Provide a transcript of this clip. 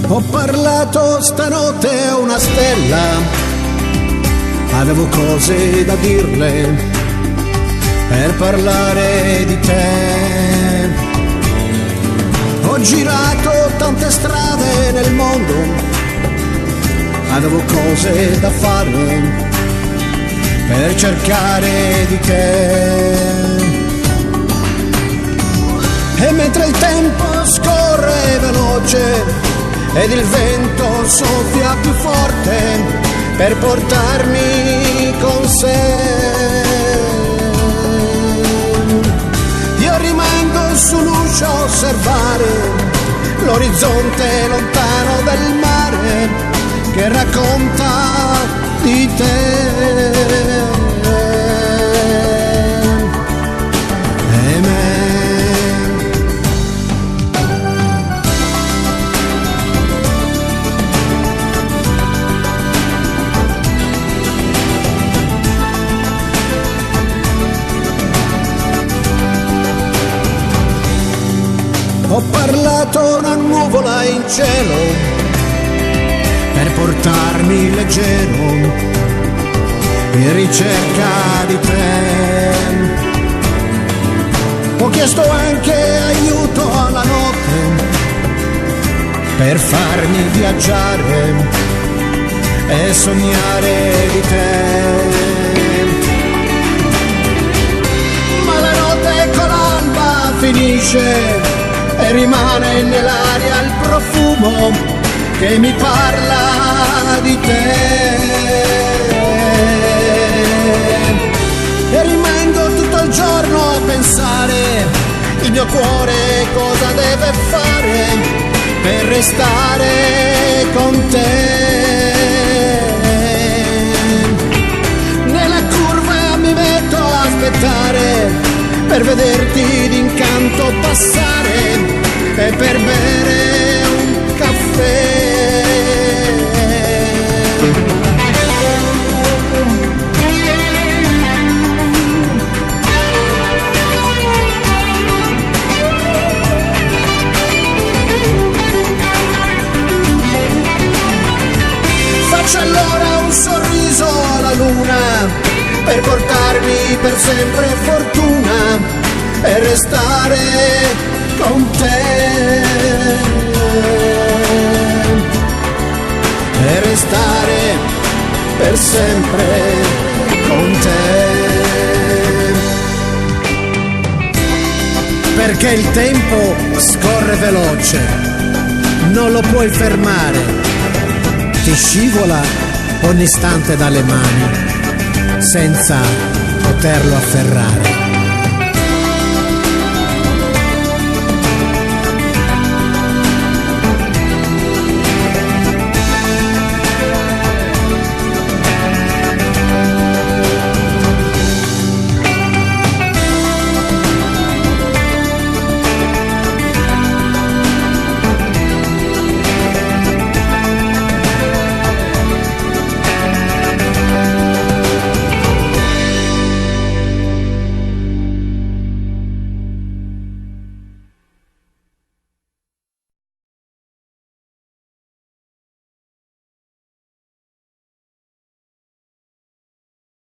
Ho parlato stanotte a una stella, avevo cose da dirle per parlare di te. Ho girato tante strade nel mondo, avevo cose da fare per cercare di te. E mentre il tempo scorre veloce ed il vento soffia più forte per portarmi con sé, io rimango sull'uscio a osservare l'orizzonte lontano del mare che racconta di te. Ho parlato a una nuvola in cielo per portarmi leggero in ricerca di te. Ho chiesto anche aiuto alla notte per farmi viaggiare e sognare di te. Ma la notte con l'alba finisce e rimane nell'aria il profumo che mi parla di te. E rimango tutto il giorno a pensare il mio cuore cosa deve fare per restare con te. Nella curva mi metto a aspettare per vederti d'incanto passare e per bere un caffè. Faccio allora un sorriso alla luna per portarmi per sempre fortuna e restare con te, e restare per sempre con te. Perché il tempo scorre veloce, non lo puoi fermare, ti scivola ogni istante dalle mani senza poterlo afferrare.